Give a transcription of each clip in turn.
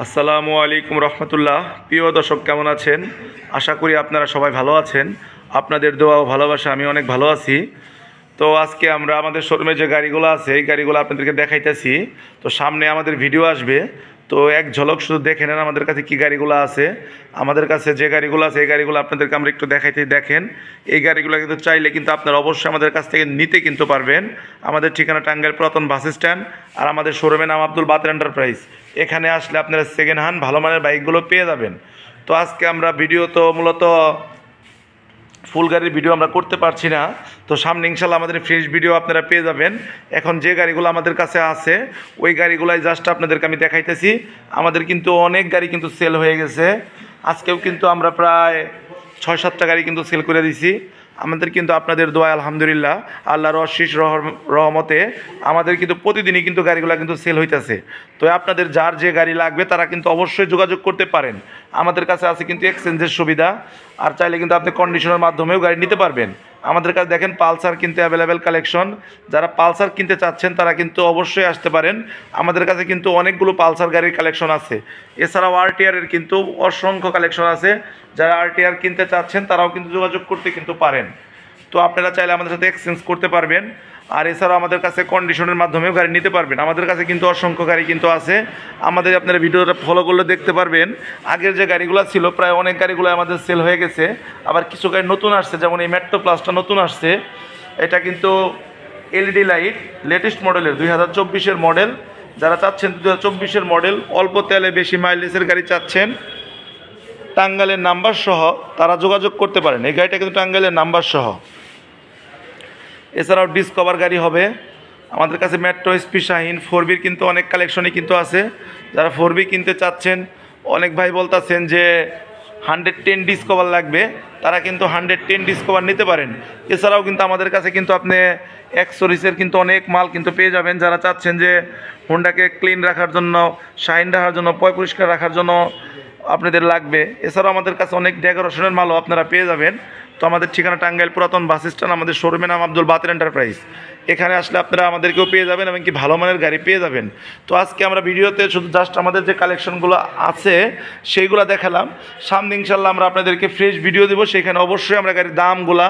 আসসালামু আলাইকুম রহমতুল্লাহ। প্রিয় দর্শক, কেমন আছেন? আশা করি আপনারা সবাই ভালো আছেন। আপনাদের দোয়া ও ভালোবাসা আমি অনেক ভালো আছি। তো আজকে আমরা আমাদের শোরুমে যে গাড়িগুলো আছে এই গাড়িগুলো আপনাদেরকে দেখাইতেছি। তো সামনে আমাদের ভিডিও আসবে, তো এক ঝলক শুধু দেখে নেন আমাদের কাছে কী গাড়িগুলো আছে। আমাদের কাছে যে গাড়িগুলো আছে এই গাড়িগুলো আপনাদেরকে আমরা একটু দেখাইতে দেখেন। এই গাড়িগুলো কিন্তু চাইলে কিন্তু আপনারা অবশ্যই আমাদের কাছ থেকে নিতে কিন্তু পারবেন। আমাদের ঠিকানা টাঙ্গাইল পুরাতন বাস স্ট্যান্ড, আর আমাদের শোরুমের নাম আব্দুল বাতের এন্টারপ্রাইজ। এখানে আসলে আপনারা সেকেন্ড হ্যান্ড ভালো মানের বাইকগুলো পেয়ে যাবেন। তো আজকে আমরা ভিডিও তো মূলত ফুল গাড়ির ভিডিও আমরা করতে পারছি না, তো সামনে ইনশাল্লাহ আমাদের ফ্রেশ ভিডিও আপনারা পেয়ে যাবেন। এখন যে গাড়িগুলো আমাদের কাছে আছে ওই গাড়িগুলাই জাস্ট আপনাদেরকে আমি দেখাইতেছি। আমাদের কিন্তু অনেক গাড়ি কিন্তু সেল হয়ে গেছে। আজকেও কিন্তু আমরা প্রায় 6-7টা গাড়ি কিন্তু সেল করে দিছি। আমাদের কিন্তু আপনাদের দোয়া আলহামদুলিল্লাহ, আল্লাহর অশেষ রহমতে আমাদের কিন্তু প্রতিদিনই কিন্তু গাড়িগুলো কিন্তু সেল হইতেছে। তো আপনাদের যার যে গাড়ি লাগবে তারা কিন্তু অবশ্যই যোগাযোগ করতে পারেন। আমাদের কাছে আছে কিন্তু এক্সচেঞ্জের সুবিধা, আর চাইলে কিন্তু আপনি কন্ডিশনের মাধ্যমেও গাড়ি নিতে পারবেন। আমাদের কাছে দেখেন পালসার কিন্তু অ্যাভেলেবেল কালেকশন। যারা পালসার কিনতে চাচ্ছেন তারা কিন্তু অবশ্যই আসতে পারেন। আমাদের কাছে কিন্তু অনেকগুলো পালসার গাড়ির কালেকশন আছে। এছাড়াও আরটিআরের কিন্তু অসংখ্য কালেকশন আছে। যারা আরটিআর কিনতে চাচ্ছেন তারাও কিন্তু যোগাযোগ করতে কিন্তু পারেন। তো আপনারা চাইলে আমাদের সাথে এক্সচেঞ্জ করতে পারবেন। আর এছাড়াও আমাদের কাছে কন্ডিশনের মাধ্যমেও গাড়ি নিতে পারবেন। আমাদের কাছে কিন্তু অসংখ্য গাড়ি কিন্তু আছে। আমাদের আপনারা ভিডিওটা ফলো করলে দেখতে পারবেন আগের যে গাড়িগুলো ছিল প্রায় অনেক গাড়িগুলো আমাদের সেল হয়ে গেছে। আবার কিছু গাড়ি নতুন আসছে, যেমন এই মেট্রো প্লাসটা নতুন আসছে। এটা কিন্তু এলইডি লাইট, লেটেস্ট মডেলের 2024-এর মডেল। যারা চাচ্ছেন 2024-এর মডেল, অল্প তেলে বেশি মাইলেজের গাড়ি চাচ্ছেন, টাঙ্গাইলের নাম্বার সহ, তারা যোগাযোগ করতে পারেন। এই গাড়িটা কিন্তু টাঙ্গাইলের নাম্বার সহ। এছাড়াও ডিসকভার গাড়ি হবে আমাদের কাছে। মেট্রো, এসপি, শাহিন, 4বির কিন্তু অনেক কালেকশনই কিন্তু আছে। যারা 4বি কিনতে চাচ্ছেন, অনেক ভাই বলতেছেন যে 110 ডিসকভার লাগবে, তারা কিন্তু 110 ডিসকভার নিতে পারেন। এছাড়াও কিন্তু আমাদের কাছে কিন্তু আপনি অ্যাক্সেসরিজের কিন্তু অনেক মাল কিন্তু পেয়ে যাবেন। যারা চাচ্ছেন যে হোন্ডাকে ক্লিন রাখার জন্য, শাইন রাখার জন্য, পরিষ্কার রাখার জন্য আপনাদের লাগবে। এছাড়াও আমাদের কাছে অনেক ডেকোরেশনের মালও আপনারা পেয়ে যাবেন। তো আমাদের ঠিকানা টাঙ্গাইল পুরাতন বাস স্ট্যান্ড, আমাদের শোরুমের নাম আব্দুল বাতের এন্টারপ্রাইজ। এখানে আসলে আপনারা আমাদেরকেও পেয়ে যাবেন এবং কি ভালো মানের গাড়ি পেয়ে যাবেন। তো আজকে আমরা ভিডিওতে শুধু জাস্ট আমাদের যে কালেকশনগুলো আছে সেইগুলো দেখালাম। সামনে ইনশাল্লাহ আমরা আপনাদেরকে ফ্রেশ ভিডিও দেবো। সেখানে অবশ্যই আমরা গাড়ির দামগুলা,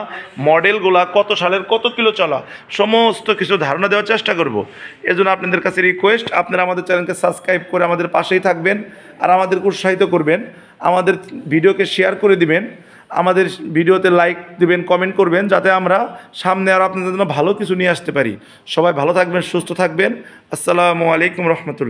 মডেলগুলা, কত সালের কত কিলো চলা, সমস্ত কিছু ধারণা দেওয়ার চেষ্টা করব। এর জন্য আপনাদের কাছে রিকোয়েস্ট, আপনারা আমাদের চ্যানেলকে সাবস্ক্রাইব করে আমাদের পাশেই থাকবেন, আর আমাদেরকে উৎসাহিত করবেন। আমাদের ভিডিওকে শেয়ার করে দিবেন, আমাদের ভিডিওতে লাইক দিবেন, কমেন্ট করবেন, যাতে আমরা সামনে আর আপনাদের জন্য ভালো কিছু নিয়ে আসতে পারি। সবাই ভালো থাকবেন, সুস্থ থাকবেন। আসসালামু আলাইকুম রহমতুল্লাহ।